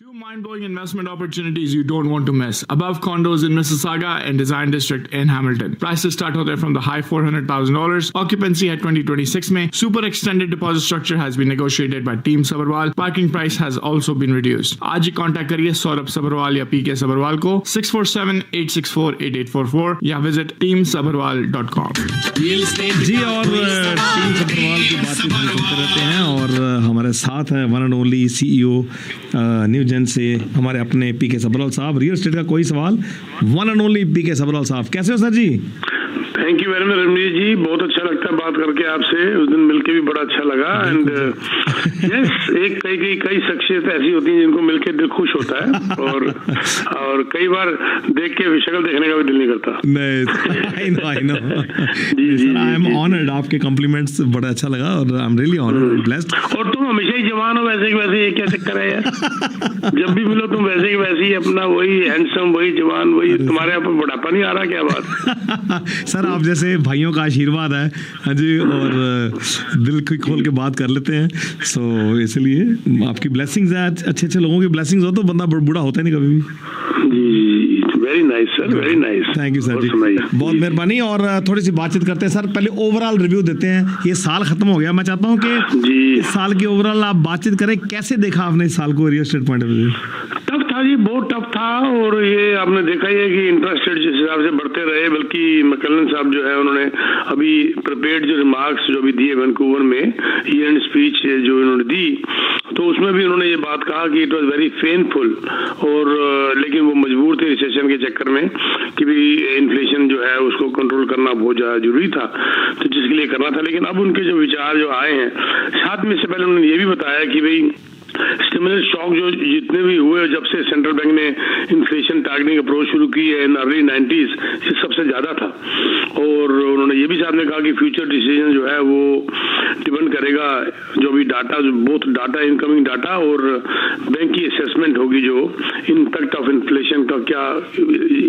Two mind-blowing investment opportunities you don't want to miss. Above condos in Mississauga and Design District in Hamilton. Prices start out there from the high $400,000. Occupancy at 2026 में. Super extended deposit structure has been negotiated by Team Sabharwal. Parking price has also been reduced. आज ही contact करिए सौरभ सबरवाल या पीके सबरवाल को 647-864-8844 या visit teamsabharwal.com। जी और team Sabharwal की बातचीत हम करते रहते हैं और हमारे साथ हैं one and only CEO new gen से हमारे अपने पीके सबरवाल साहब। रियल एस्टेट का कोई सवाल, one and only PK Sabharwal साहब। कैसे हो sir ji? Thank you very much Ramneet ji, बहुत अच्छा लगता है बात करके आपसे। उस दिन मिलके भी बड़ा अच्छा लगा। एंड यस, एक कई शख्सियत ऐसी होती हैं जिनको मिलके दिल खुश होता है और कई बार देख के शक्ल देखने का भी दिल नहीं करता। I know I am honoured, आपके कॉम्प्लीमेंट्स बड़ा अच्छा लगा और I am really honoured, blessed. और तुम हमेशा ही जवान हो, वैसे की वैसे, ये क्या चक्कर है यार? जब भी मिलो तुम वैसे की वैसे ही, अपना वही हैंडसम, वही जवान, वही। तुम्हारे यहाँ पर बुढ़ापा नहीं आ रहा क्या बात? सर आप जैसे भाइयों का आशीर्वाद है, हाँ जी, और दिल खोल के बात कर लेते हैं। सो इसलिए आपकी ब्लेसिंग्स है, अच्छे लोगों की ब्लेसिंग्स हो तो बंदा बूढ़ा होता है नहीं कभी भी। Very nice sir, very nice. Thank you sir ji, बहुत मेहरबानी। और थोड़ी सी बातचीत करते हैं सर, पहले ओवरऑल रिव्यू देते हैं। ये साल खत्म हो गया, मैं चाहता हूँ कि इस साल की ओवरऑल आप बातचीत करें। कैसे देखा आपने इस साल को real estate point of view? Tough था जी, बहुत टफ था। और ये आपने देखा ही है कि इंटरेस्ट रेट जिस हिसाब से बढ़ते रहे, बल्कि मैकलन साहब जो है उन्होंने अभी प्रिपेयर्ड जो रिमार्क्स जो भी दिए वैंकूवर में ईयर एंड स्पीच जो इन्होंने दी, तो उसमें भी उन्होंने ये बात कहा कि इट वाज वेरी पेनफुल। और लेकिन वो मजबूर थे रिसेशन के चक्कर में कि भी इन्फ्लेशन जो है उसको कंट्रोल करना बहुत ज्यादा जरूरी था, तो जिसके लिए करना था। लेकिन अब उनके जो विचार जो आए हैं, साथ में से पहले उन्होंने ये भी बताया कि भाई स्टिमुलस शॉक जो जितने भी हुए जब से सेंट्रल बैंक ने इन्फ्लेशन टारगेटिंग अप्रोच शुरू की है इन अर्ली 90s, ये सबसे ज्यादा था। और उन्होंने ये भी साथ में कहा कि फ्यूचर डिसीजन जो है वो डिपेंड करेगा जो भी data, both data, incoming data और बैंक की असेसमेंट होगी, जो इम्पैक्ट ऑफ इन्फ्लेशन का क्या,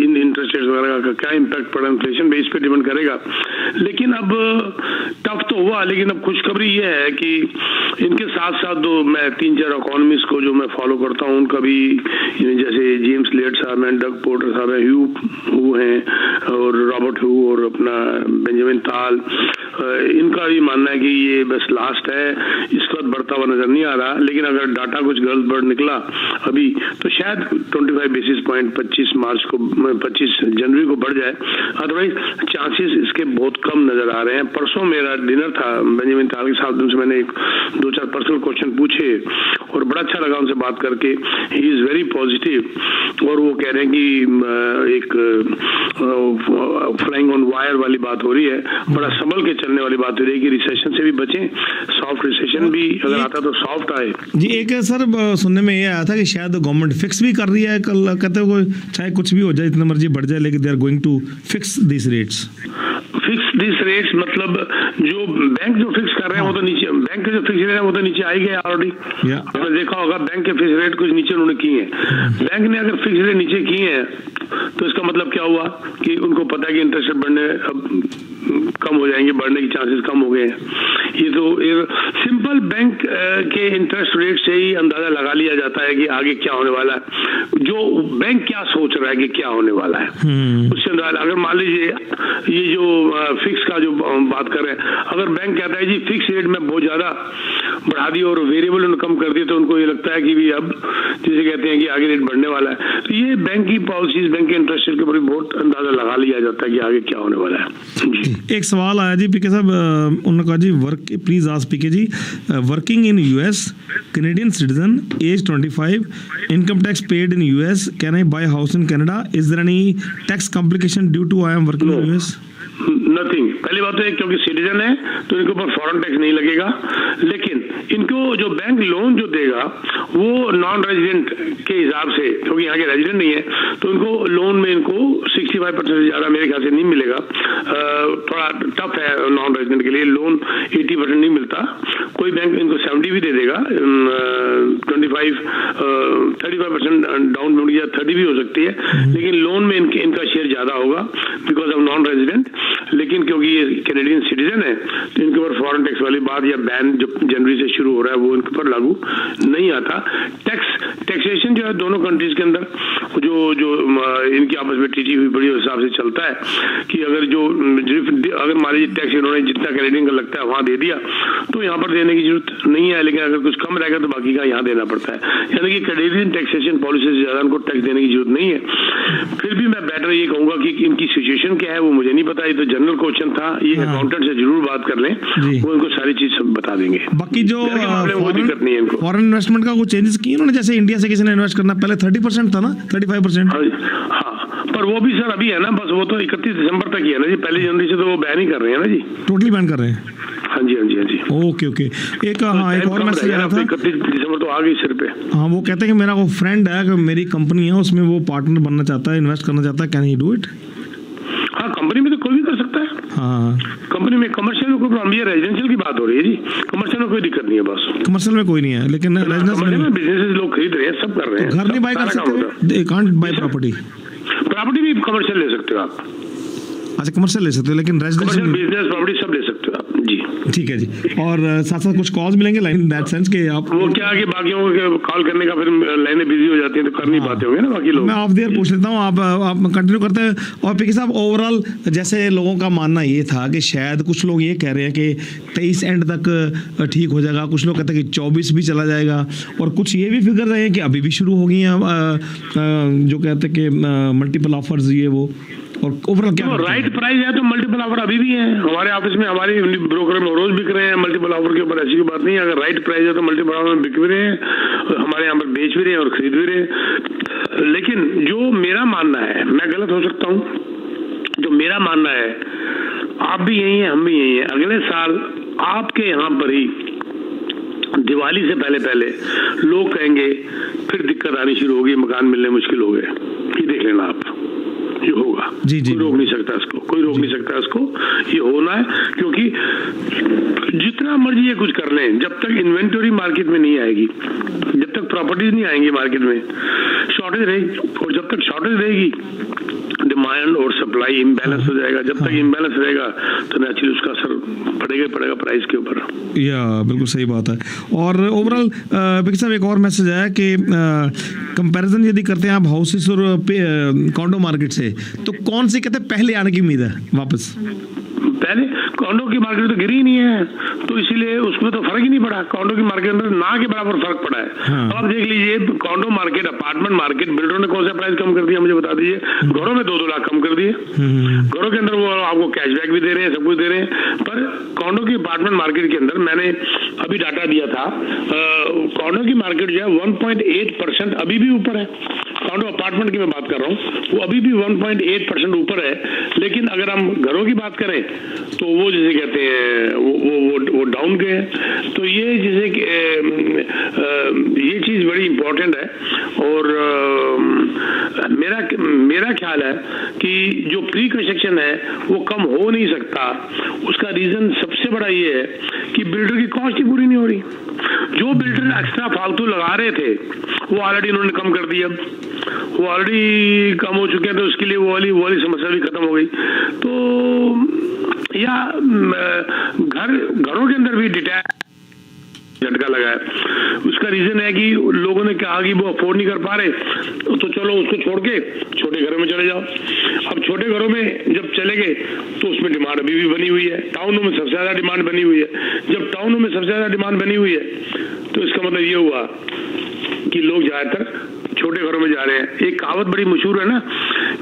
इन इंटरेस्ट रेट वगैरह का क्या इम्पैक्ट पड़ा इन्फ्लेशन बेस पे डिपेंड करेगा। लेकिन अब टफ तो हुआ, लेकिन अब खुशखबरी ये है कि इनके साथ साथ दो मैं 3-4 इकोनॉमिस्ट को जो मैं फॉलो करता हूँ उनका भी, जैसे जेम्स लेट साहब हैं, डग पोर्टर साहब हैं, हू हैं और रॉबर्ट हू और अपना बेंजामिन ताल, इनका भी मानना है कि ये बस लास्ट है, इसका बढ़ता हुआ नजर नहीं आ रहा। लेकिन अगर डाटा कुछ गड़बड़ निकला अभी तो शायद 25 बेसिस पॉइंट 25 जनवरी को बढ़ जाए, अदरवाइज चांसेस इसके बहुत कम नजर आ रहे हैं। परसों मेरा डिनर था बेंजामिन ताल के साथ, उनसे मैंने 2-4 पर्सनल क्वेश्चन पूछे और बड़ा अच्छा लगा उनसे बात करके। ही इज वेरी पॉजिटिव और वो कह रहे हैं कि एक फ्लाइंग ऑन वायर वाली बात हो रही है, बड़ा संभल के चलने वाली बात हो रही है कि रिसेशन से भी बचें, सॉफ्ट रिसेशन भी अगर आता तो सॉफ्ट आए। जी एक सर सुनने में ये आया था कि शायद गवर्नमेंट फिक्स भी कर रही है, कल कहते हो चाहे कुछ भी हो जाए, इतना मर्जी बढ़ जाए, लेकिन they are going to fix this rates. Fix this rates मतलब जो बैंक जो फिक्स कर रहे हैं वो तो नीचे, बैंक के जो फिक्स रेट है वो तो नीचे आई गए ऑलरेडी। आपने देखा होगा बैंक के फिक्स रेट कुछ नीचे उन्होंने किए हैं। बैंक ने अगर फिक्स रेट नीचे किए हैं तो इसका मतलब क्या हुआ कि उनको पता है कि इंटरेस्ट रेट बढ़ने अब कम हो जाएंगे, बढ़ने की चांसेस कम हो गए हैं। ये तो सिंपल बैंक के इंटरेस्ट रेट से ही अंदाजा लगा लिया जाता है कि आगे क्या होने वाला है, जो बैंक क्या सोच रहा है कि क्या होने वाला है उससे अंदाजा। अगर मान लीजिए ये जो फिक्स का जो बात कर रहे हैं, अगर बैंक कहता है जी फिक्स रेट में बहुत ज्यादा बढ़ा दी और वेरिएबल उन्होंने कम कर दिया, तो उनको ये लगता है कि भी अब जिसे कहते हैं कि आगे रेट बढ़ने वाला है। तो ये बैंक की पॉलिसीज, बैंक के इंटरेस्ट रेट के ऊपर बहुत अंदाजा लगा लिया जाता है कि आगे क्या होने वाला है। जी एक सवाल आया जी पीके साहब, उन्होंने कहा ji please ask PK ji, working in US, Canadian citizen, age 25, income tax paid in US, can I buy house in Canada, is there any tax complication due to I am working in US? Nothing. पहली बात तो है क्योंकि citizen है तो इनके ऊपर foreign tax नहीं लगेगा, लेकिन इनको जो बैंक लोन जो देगा वो नॉन रेजिडेंट के हिसाब से, क्योंकि यहाँ के रेजिडेंट नहीं है तो इनको लोन में इनको 65% से ज्यादा मेरे ख्याल से नहीं मिलेगा। थोड़ा टफ है नॉन रेजिडेंट के लिए, लोन 80% नहीं मिलता। कोई बैंक इनको 70 भी दे देगा, 35% डाउन पेमेंट या 30 भी हो सकती है, लेकिन लोन में इनका शेयर ज्यादा होगा बिकॉज ऑफ नॉन रेजिडेंट। लेकिन क्योंकि ये कैनेडियन सिटीजन है तो इनके ऊपर फॉरेन टैक्स वाली बात या बैन जो जनवरी से शुरू हो रहा है वो इनके ऊपर लागू नहीं आता। टैक्सेशन जो है दोनों कंट्रीज के अंदर जो इनकी आपस में टीटी हुई बड़ी हिसाब से चलता है कि अगर मान लीजिए टैक्स इन्होंने जितना कैनेडियन का लगता है वहां दे दिया तो यहाँ पर देने की जरूरत नहीं है, लेकिन अगर कुछ कम रहेगा तो बाकी का यहाँ देना पड़ता है। यानी कि कैनेडियन टैक्सेशन पॉलिसी से ज्यादा उनको टैक्स देने की जरूरत नहीं है। फिर भी मैं बेटर ये कहूंगा कि इनकी सिचुएशन क्या है वो मुझे नहीं पता, ये तो जनरल क्वेश्चन था, ये अकाउंटेंट से जरूर बात कर लें, वो इनको सारी चीज सब बता देंगे। बाकी जो फॉरेन फॉरेन इन्वेस्टमेंट का कुछ चेंजेस किए उन्होंने, जैसे इंडिया से किसी ने इन्वेस्ट करना पहले 30% था ना, 35%। हाँ, पर वो भी सर अभी है ना, बस वो तो 31 दिसंबर तक ही है ना जी, 1 जनवरी से तो वो बैन ही कर रहे हैं ना जी, टोटली बैन कर रहे हैं। हाँ जी, हाँ जी, हाँ जी। ओके एक और मैसेज आया था, 31 दिसंबर तो आ गई सिर पे। हाँ, वो कहते हैं कि मेरा वो फ्रेंड है कि मेरी कंपनी है उसमें वो पार्टनर बनना चाहता है, इन्वेस्ट करना चाहता है, कैन ही डू इट? हाँ, कंपनी में तो कोई भी कर सकता है। हाँ, कंपनी में कमर्शियल में कोई प्रॉब्लम, ये रेजिडेंशियल की बात हो रही है जी, कमर्शियल में कोई दिक्कत नहीं है। बस कमर्शियल में कोई नहीं है, लेकिन रेजिडेंशियल में बिजनेस लोग खरीद रहे हैं, सब कर रहे हैं। घर नहीं बाय कर सकते, दे कांट बाय प्रॉपर्टी भी कमर्शियल ले सकते हो आप। अच्छा, कमर्शियल ले सकते हो, लेकिन रेजिडेंशियल बिजनेस प्रॉपर्टी सब ले सकते हो आप जी। ठीक है जी। और साथ साथ कुछ कॉल्स मिलेंगे लाइन दैट सेंस के आप वो क्या कि बाकियों को कॉल करने का फिर लाइनें बिजी हो जाती हैं तो कर नहीं पाते होंगे ना बाकी लोग। मैं ऑफ द एयर पूछ लेता हूँ, आप कंटिन्यू करते हैं। और पीके साहब, ओवरऑल जैसे लोगों का मानना ये था कि शायद कुछ लोग ये कह रहे हैं कि 23 एंड तक ठीक हो जाएगा, कुछ लोग कहते हैं कि 24 भी चला जाएगा, और कुछ ये भी फिगर रहे हैं कि अभी भी शुरू हो गई हैं जो कहते हैं कि मल्टीपल ऑफर्स ये वो। और ओवरऑल क्या राइट प्राइस है तो मल्टीपल ऑफर अभी भी है हमारे ऑफिस में, हमारे ब्रोकर में रोज बिक रहे हैं मल्टीपल ऑफर के ऊपर, ऐसी कोई बात नहीं है। अगर राइट प्राइस है तो मल्टीपल ऑफर में बिक भी रहे हैं, हमारे यहाँ पर बेच भी रहे हैं और खरीद भी रहे हैं। लेकिन जो मेरा मानना है, मैं गलत हो सकता हूँ, जो मेरा मानना है, आप भी यही है, हम भी यही है, अगले साल आपके यहाँ पर ही दिवाली से पहले लोग कहेंगे फिर दिक्कत आनी शुरू होगी, मकान मिलने मुश्किल हो गए, ये देख लेना आप, ये होगा। जी, कोई रोक नहीं सकता इसको, कोई रोक नहीं सकता इसको, ये होना है। क्योंकि जितना मर्जी ये कुछ कर लें, जब तक इन्वेंटरी मार्केट में नहीं आएगी, जब तक प्रॉपर्टीज नहीं आएंगी मार्केट में, शॉर्टेज रहेगी, और जब तक शॉर्टेज रहेगी डिमांड और सप्लाई इम्बैलेंस हो जाएगा। जब तक इम्बैलेंस रहेगा तो नेचुरली उसका असर पड़ेगा प्राइस के ऊपर। या बिल्कुल सही बात है। और ओवरऑल बिकी साहब, एक और मैसेज आया कि कंपैरिजन यदि करते हैं आप हाउसेस और कॉन्डो मार्केट से, तो कौन सी कहते हैं पहले आने की उम्मीद है वापस? पहले कॉन्डो की मार्केट तो गिरी ही नहीं है, तो इसीलिए उसमें तो फर्क ही नहीं पड़ा। कॉन्डो की मार्केट में ना के बराबर फर्क पड़ा है। हाँ। अब आप देख लीजिए, कॉन्डो मार्केट, अपार्टमेंट मार्केट, बिल्डरों ने कौन सा प्राइस कम कर दिया मुझे बता दीजिए। घरों में 2-2 लाख कम कर दिए, घरों के अंदर वो आपको कैशबैक भी दे रहे हैं, सब कुछ दे रहे हैं। पर कॉन्डो की अपार्टमेंट मार्केट के अंदर मैंने अभी डाटा दिया था, कॉन्डो की मार्केट जो है 1.8% अभी भी ऊपर है। कॉन्डो अपार्टमेंट की मैं बात कर रहा हूँ, वो अभी भी 1.8% ऊपर है। लेकिन अगर हम घरों की बात करें तो वो जैसे कहते हैं वो डाउन गए हैं। तो ये जैसे कि ये चीज बड़ी इंपॉर्टेंट है। और मेरा ख्याल है कि जो प्री कंस्ट्रक्शन है वो कम हो नहीं सकता। उसका रीजन सबसे बड़ा ये है कि बिल्डर की कॉस्ट ही पूरी नहीं हो रही। जो बिल्डर एक्स्ट्रा फालतू लगा रहे थे वो ऑलरेडी इन्होंने कम कर दिया, वो ऑलरेडी कम हो चुके हैं, तो उसके लिए वो वाली समस्या भी खत्म हो गई। तो या घरों के अंदर भी डिटैच झटका लगा है। उसका रीजन है कि लोगों ने कहा कि वो अफोर्ड नहीं कर पा रहे, तो चलो उसको छोड़ के छोटे घरों में चले जाओ। अब छोटे घरों में जब चले गए तो उसमें डिमांड अभी भी बनी हुई है। टाउनों में सबसे ज्यादा डिमांड बनी हुई है। जब टाउनों में सबसे ज्यादा डिमांड बनी हुई है तो इसका मतलब ये हुआ कि लोग ज्यादातर छोटे घरों में जा रहे हैं। एक कहावत बड़ी मशहूर है ना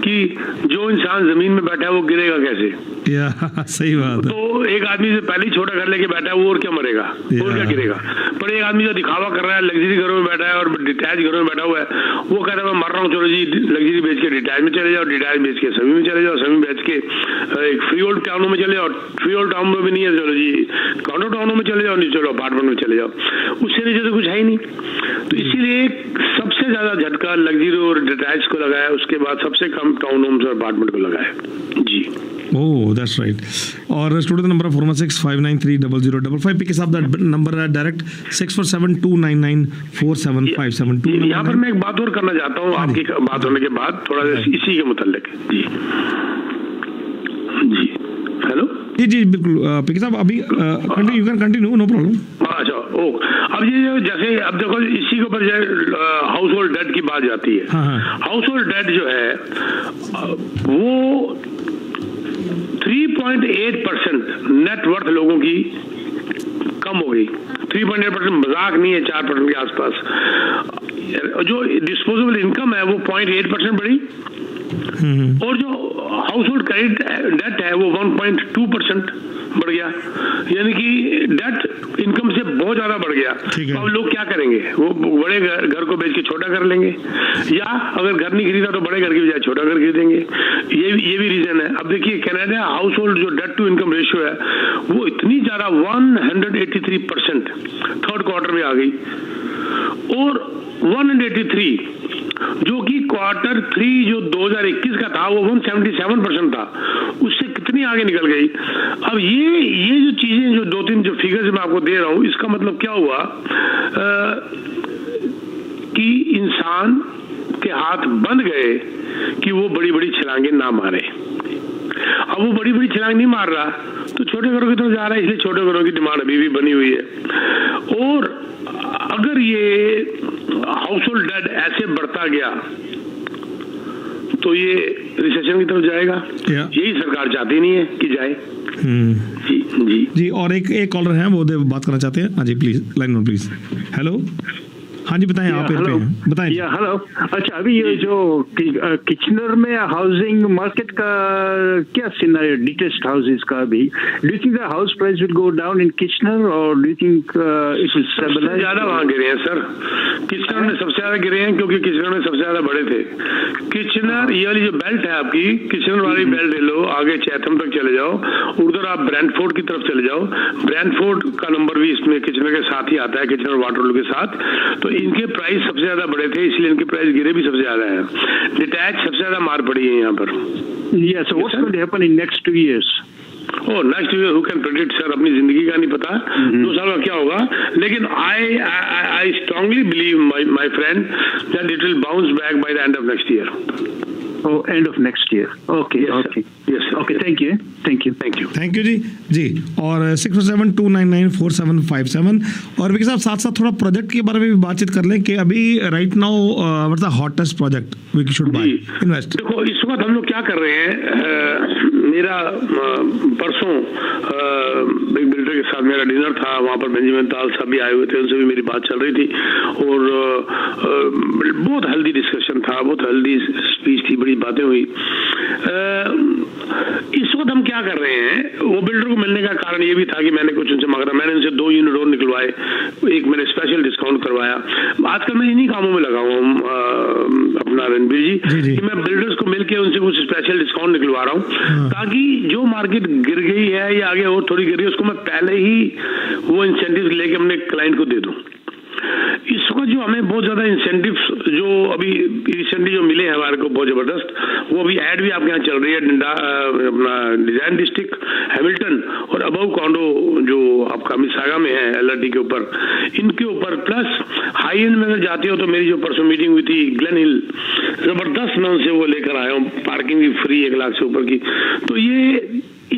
कि जो इंसान जमीन में बैठा है वो गिरेगा कैसे। सही बात है। तो एक आदमी से पहले ही छोटा घर लेके बैठा है वो और क्या मरेगा, और क्या गिरेगा। पर एक आदमी जो दिखावा कर रहा है, लग्जरी घरों में बैठा है और डिटैच घरों में बैठा हुआ है, वो कहता है मैं मर रहा हूँ, चलो जी लग्जरी बेच के डिटैच में चले जाओ, डिटैच बेच के सेमी में चले जाओ, सेमी बेच के एक फ्री ओल्ड टाउनों में चले जाओ, फ्री ओल्ड टाउन में भी नहीं है, चलो जी कॉन्डो टाउनों में चले जाओ, नहीं चलो अपार्टमेंट में चले जाओ। उससे नीचे तो कुछ है ही नहीं। तो इसीलिए सबसे ज्यादा झटका लग्जरी और डिटैच को लगा है, उसके बाद सबसे कम टाउन होम्स और अपार्टमेंट को लगा है जी। Oh, that's right. और स्टूडियो नंबर 416-593-0055 पे के साथ नंबर है डायरेक्ट 6472994757 यहाँ पर मैं एक बात और करना चाहता हूँ आपकी बात होने के बाद, थोड़ा इसी के मुताल्लिक जी। हेलो जी बिल्कुल पीके साहब, अभी you can continue, no problem. अच्छा अब ये जैसे अब देखो इसी के ऊपर हाउस होल्ड डेट की बात जाती है। हाउस होल्ड डेट जो है वो 3.8% नेट वर्थ लोगों की कम हो गई। 3.8% मजाक नहीं है, 4% के आसपास। जो डिस्पोजेबल इनकम है वो 0.8% बढ़ी, और जो हाउस होल्ड क्रेडिट डेट है वो 1.2% बढ़ गया, यानी कि डेट इनकम से बहुत ज्यादा बढ़ गया। तो अब लोग क्या करेंगे, वो बड़े घर को बेच के छोटा कर लेंगे, या अगर घर नहीं खरीदा तो बड़े घर की बजाय छोटा घर खरीदेंगे। ये भी रीजन है। अब देखिए कनाडा हाउस होल्ड जो डेट टू इनकम रेशियो है वो इतनी ज्यादा 183% थर्ड क्वार्टर में आ गई, और 183 जो कि क्वार्टर 3 जो 2021 का था वो 177% था, उससे कितनी आगे निकल गई। अब ये जो चीजें जो 2-3 जो फिगर्स मैं आपको दे रहा हूं, इसका मतलब क्या हुआ कि इंसान के हाथ बंद गए कि वो बड़ी बड़ी छलांगे ना मारे। अब वो बड़ी बड़ी छलांग नहीं मार रहा तो छोटे घरों की तरफ जा रहा है, इसलिए छोटे घरों की डिमांड अभी भी बनी हुई है। और अगर ये हाउस होल्ड डेट ऐसे बढ़ता गया तो ये रिसेशन की तरफ जाएगा। यही सरकार चाहती नहीं है कि जाए। जी और एक कॉलर है वो बात करना चाहते हैं। हाँ जी प्लीज, लाइन में प्लीज। हेलो, हाँ जी बताएं, आप हेलो बताएं। हेलो, अच्छा अभी ये जो किचनर में हाउसिंग मार्केट का क्या सिनेरियो, डिटेस्ट हाउसेस का अभी, do you think the house price will go down in Kitchener और do you think it will stabilize? ज्यादा वहां गिरे हैं सर, किचनर में सबसे ज्यादा गिरे हैं क्योंकि किचनर में सबसे ज्यादा बड़े थे। किचनर ये वाली जो बेल्ट है आपकी, किचनर वाली बेल्ट ले लो, आगे चैथम तक चले जाओ, उधर आप ब्रैंडफोर्ड की तरफ चले जाओ, ब्रैंडफोर्ड का नंबर भी इसमें किचनर के साथ ही आता है, किचनर वाटरलू के साथ। तो इनके प्राइस सबसे ज्यादा बड़े थे, इसलिए इनके प्राइस गिरे भी सबसे ज्यादा है। डिटैच सबसे ज्यादा मार पड़ी है यहाँ पर। Yes, so what's going to happen in next 2 years? Next year who can predict sir, अपनी जिंदगी का नहीं पता 2 साल का क्या होगा, लेकिन I strongly believe my friend that it will bounce back by the end of next year. Oh, end of next year. Okay, yes, okay. Yes, sir. Okay, thank you जी। और 647-299-4757। और विकी साहब साथ साथ थोड़ा प्रोजेक्ट के बारे में भी बातचीत कर लें कि अभी right now what's the hottest project we should buy invest. देखो इस वक्त हम लोग क्या कर रहे हैं, मेरा परसों एक बिल्डर के साथ मेरा डिनर था, वहाँ पर बेंजामिन ताल साहब भी आए हुए थे, उनसे भी मेरी बात चल रही थी, और बहुत हेल्दी डिस्कशन था, बहुत हेल्दी स्पीच थी, बड़ी बातें हुई। इस वक्त हम क्या कर रहे हैं, वो बिल्डर को मिलने का कारण ये भी था कि मैंने कुछ उनसे मांगा, मैंने उनसे 2 यूनिट और निकलवाए, एक मैंने स्पेशल डिस्काउंट करवाया। आजकल मैं इन्हीं कामों में लगा हूँ अपना रणबीर जी, कि मैं बिल्डर्स को मिलकर उनसे कुछ स्पेशल डिस्काउंट निकलवा रहा हूँ, ताकि जो मार्केट गिर गई है या आगे और थोड़ी गिर गई उसको मैं पहले ही वो इंसेंटिव लेके अपने क्लाइंट को दे दूं। इस वक्त जो हमें बहुत ज्यादा इंसेंटिव्स जो अभी रिसेंटली जो मिले हैं हमारे को बहुत जबरदस्त, वो अभी ऐड भी आपके यहाँ चल रही है, अपना डिजाइन डिस्ट्रिक्ट, हैमिल्टन और अबव कॉन्डो जो आपका मिसागा में है LRT के ऊपर, इनके ऊपर प्लस हाई एंड में अगर जाते हो तो मेरी जो परसों मीटिंग हुई थी ग्लेन हिल, जबरदस्त मैं उनसे वो लेकर आया हूँ, पार्किंग भी फ्री 1 लाख से ऊपर की। तो ये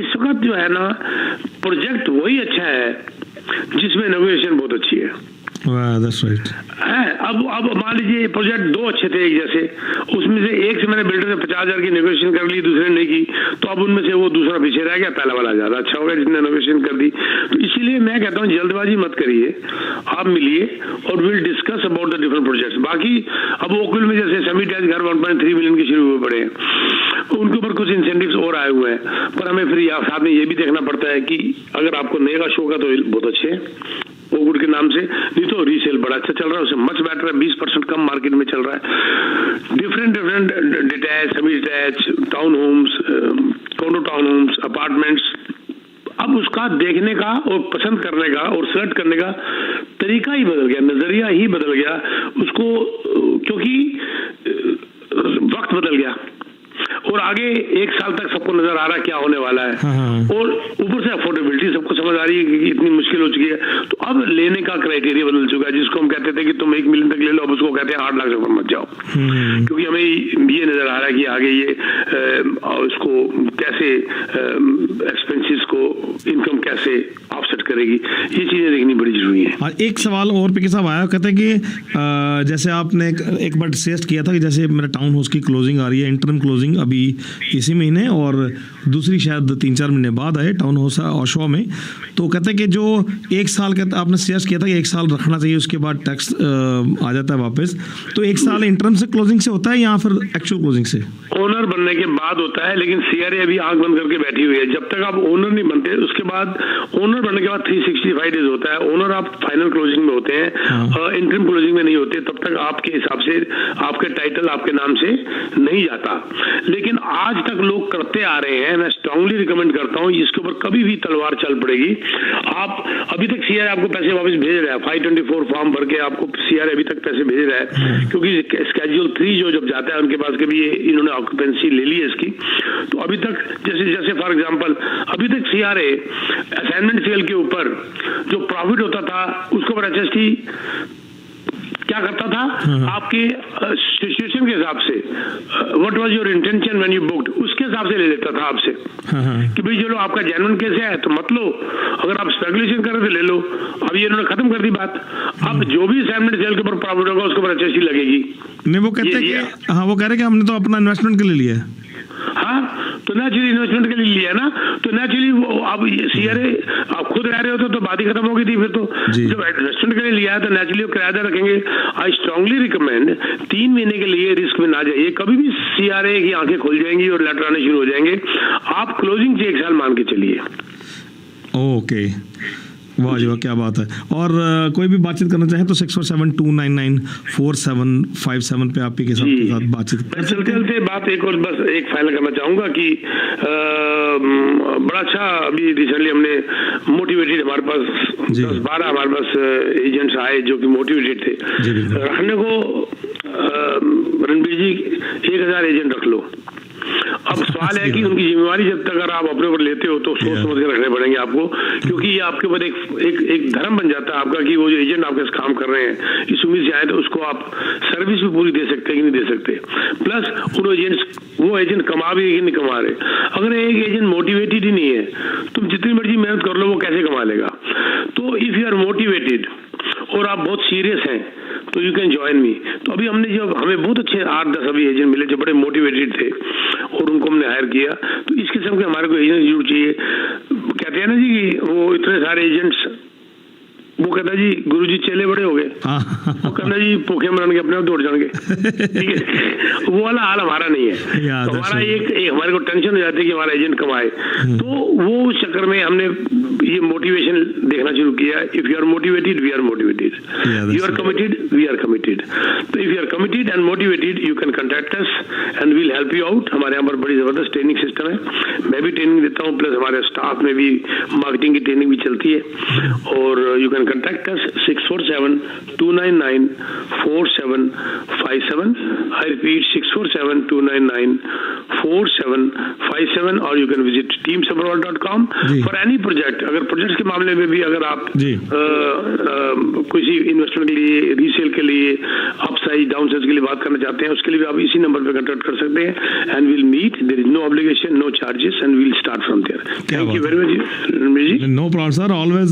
इस वक्त जो है ना प्रोजेक्ट वही अच्छा है जिसमें नेगोशिएशन बहुत अच्छी है। That's right. अब मान लीजिए प्रोजेक्ट 2 अच्छे थे एक जैसे, उसमें से एक से मैंने बिल्डर से 50,000 की नेगोशिएशन कर ली, दूसरे ने नहीं की, तो अब उनमें से वो दूसरा पीछे रह गया, पहला वाला ज्यादा अच्छा हो गया जिसने नेगोशिएशन कर दी। तो इसीलिए मैं कहता हूँ जल्दबाजी मत करिए, आप मिलिए और will discuss about the different projects. बाकी अब ओकविल में जैसे सेमी टैच घर 1.3 मिलियन के शुरू हुए पड़े हैं, उनके ऊपर कुछ इंसेंटिव्स और आए हुए हैं, पर हमें फिर साथ में ये भी देखना पड़ता है कि अगर आपको नए का शौक है तो बहुत अच्छे हैं ओगुड के नाम से, नहीं तो रीसेल बड़ा अच्छा चल रहा है, उससे मच बेटर है, 20% कम मार्केट में चल रहा है। Different detach, semi detach, town homes, condo town homes, apartments, अब उसका देखने का और पसंद करने का और सेलेक्ट करने का तरीका ही बदल गया, नजरिया ही बदल गया उसको, क्योंकि वक्त बदल गया और आगे एक साल तक सबको नजर आ रहा है क्या होने वाला है। और ऊपर से अफोर्डेबिलिटी सबको समझ आ रही है कि इतनी मुश्किल हो चुकी है, तो अब लेने का क्राइटेरिया बदल चुका है। जिसको हम कहते थे कि तुम 1 मिलियन तक ले लो, अब उसको कहते हैं 8 लाख से ऊपर मत जाओ, क्योंकि हमें ये नजर आ रहा है कि आगे ये उसको कैसे एक्सपेंसेस को इनकम कैसे ऑफसेट करेगी, ये चीजें देखनी बड़ी जरूरी है। एक सवाल और पीके साहब आया, कहते हैं कि जैसे आपने एक बार सजेस्ट किया था कि जैसे मेरा टाउन हाउस की क्लोजिंग आ रही है, इंटरम क्लोजिंग अभी इसी महीने और दूसरी शायद 3-4 महीने बाद आए टाउन हाउस ऑशवा में, तो कहते हैं कि जो 1 साल का आपने सजेस्ट किया था कि 1 साल रखना चाहिए, उसके बाद टैक्स आ जाता है वापस, तो 1 साल इंटरम से क्लोजिंग से होता है या फिर एक्चुअल क्लोजिंग से? ओनर बनने के बाद होता है, लेकिन सीआरए अभी आंख बंद करके बैठी हुई है। जब तक आप ओनर नहीं बनते, उसके बाद ओनर बनने के बाद 365 डेज होता है। ओनर आप फाइनल क्लोजिंग में होते हैं, इंटरिम क्लोजिंग में नहीं होते, तब तक आपके हिसाब से आपके टाइटल आपके नाम से नहीं जाता। लेकिन आज तक लोग करते आ रहे हैं, मैं स्ट्रांगली रिकमेंड करता हूं, इसके ऊपर कभी भी तलवार चल पड़ेगी। आप अभी तक सीआरए आपको पैसे वापस भेज रहा है, 524 फॉर्म भर के आपको सीआरए अभी तक पैसे भेज रहा है, क्योंकि स्केड्यूल 3 जो जब जाता है उनके पास कभी इन्होंने ऑक्यूपेंसी ले ली है इसकी। तो अभी तक जैसे फॉर एग्जांपल अभी तक सीआरए असाइनमेंट सेल के ऊपर जो प्रॉफिट होता था उसके ऊपर एचएसटी क्या करता था, आपके सिचुएशन के हिसाब से, what was your intention when you booked, उसके हिसाब से ले लेता था आपसे कि भाई चलो आपका जेन्युइन केस है तो मत लो, अगर आप स्पेकुलेशन कर रहे थे ले लो। अब ये इन्होंने खत्म कर दी बात। अब जो भी असाइनमेंट सेल के ऊपर प्रॉफिट होगा उसके ऊपर एचएसटी लगेगी। नहीं, वो कहते हैं कि हाँ, वो कह रहे हैं कि हमने तो अपना इन्वेस्टमेंट के लिए लिया है। हाँ, तो नेचुरली इन्वेस्टमेंट के लिए लिया ना, तो नेचुरली वो आप सीआरए आप खुद रह रहे हो तो बात ही खत्म हो गई थी। फिर तो जब इन्वेस्टमेंट के लिए लिया है तो नेचुरली वो किराएदार रखेंगे। आई स्ट्रांगली रिकमेंड 3 महीने के लिए रिस्क में ना जाइए। कभी भी सीआरए की आंखें खुल जाएंगी और लेटर आने शुरू हो जाएंगे। आप क्लोजिंग से 1 साल मान के चलिए। ओके, वाह जी वाह, क्या बात है। और कोई भी बातचीत करना चाहे तो 6472994757 पे आप के साथ बातचीत चलते बात एक और बस एक फाइनल करना चाहूंगा कि बड़ा अच्छा अभी रिसेंटली हमने मोटिवेटेड, हमारे पास 10-12 हमारे पास एजेंट्स आए जो कि मोटिवेटेड थे रखने को। रणबीर जी 1000 एजेंट रख लो। अब सवाल है कि उनकी जिम्मेवारी जब तक अगर आप अपने ऊपर लेते हो तो सोच समझ के रखने पड़ेंगे आपको, क्योंकि ये आपके ऊपर एक धर्म बन जाता है आपका कि वो जो एजेंट आपके साथ काम कर रहे हैं इस उम्मीद से आए तो उसको आप सर्विस भी पूरी दे सकते हैं कि नहीं दे सकते। प्लस वो एजेंट कमा भी कि नहीं कमा रहे। अगर एक एजेंट मोटिवेटेड ही नहीं है, तुम जितनी मर्जी मेहनत कर लो वो कैसे कमा लेगा। तो इफ यू आर मोटिवेटेड और आप बहुत सीरियस हैं तो यू कैन ज्वाइन मी। तो अभी हमें बहुत अच्छे 8-10 अभी एजेंट मिले जो बड़े मोटिवेटेड थे और उनको हमने हायर किया। तो इस किस्म के हमारे को एजेंट जरूर चाहिए। कहते हैं ना जी कि वो इतने सारे एजेंट्स, वो कहता जी गुरुजी चेले बड़े हो गए, वो कहता जी भूखे मरण के अपने आप दौड़ जाएंगे। ठीक है, वो वाला हाल हमारा नहीं है। तो हमारा एक हमारे को टेंशन हो जाती है कि हमारा एजेंट कमाए, तो वो उस चक्कर में हमने ये मोटिवेशन देखना शुरू किया। If you are motivated we are motivated, you are committed we are committed. तो if you are committed and motivated you can contact us and we'll help you out. हमारे यहाँ पर बड़ी जबरदस्त ट्रेनिंग सिस्टम है, मैं भी ट्रेनिंग देता हूँ, प्लस हमारे स्टाफ में भी मार्केटिंग की ट्रेनिंग भी चलती है। और you can contact us 647-299-4757. I repeat 647-299-4757, or you can visit teamsabarwal.com for any project. अगर प्रोजेक्ट्स के मामले में भी अगर आप किसी इन्वेस्टमेंट के लिए, रीसेल के लिए, अपसाइज डाउनसाइज के लिए बात करना चाहते हैं, उसके लिए भी आप इसी नंबर पे कांटेक्ट कर सकते हैं। And will meet, there is no obligation, no charges, and will start from there. Thank you very much Ranbir ji. No problem sir, always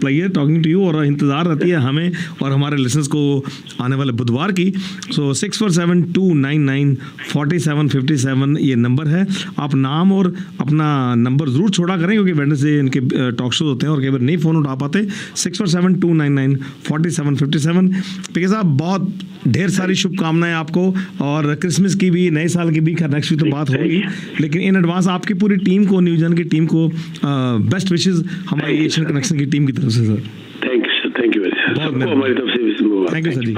pleasure talking to you. और इंतजार रहती है हमें और हमारे लिसनर्स को आने वाले बुधवार की। सो 647-299-4757 ये नंबर है। आप नाम और अपना नंबर जरूर छोड़ा करें, क्योंकि वेडनेसडे इनके टॉक शो होते हैं और कई बार नहीं फ़ोन उठा पाते। 647-299-4757। पीके साहब, बहुत ढेर सारी शुभकामनाएं आपको, और क्रिसमस की भी, नए साल की भी, नेक्स्ट वीक तो बात होगी, लेकिन इन एडवांस आपकी पूरी टीम को, न्यूजन की टीम को बेस्ट विशेज हमारी एशियन कनेक्शन की टीम की तरफ से sir. Thank you very much. सबको हमारी तरफ से थैंक यू सर जी।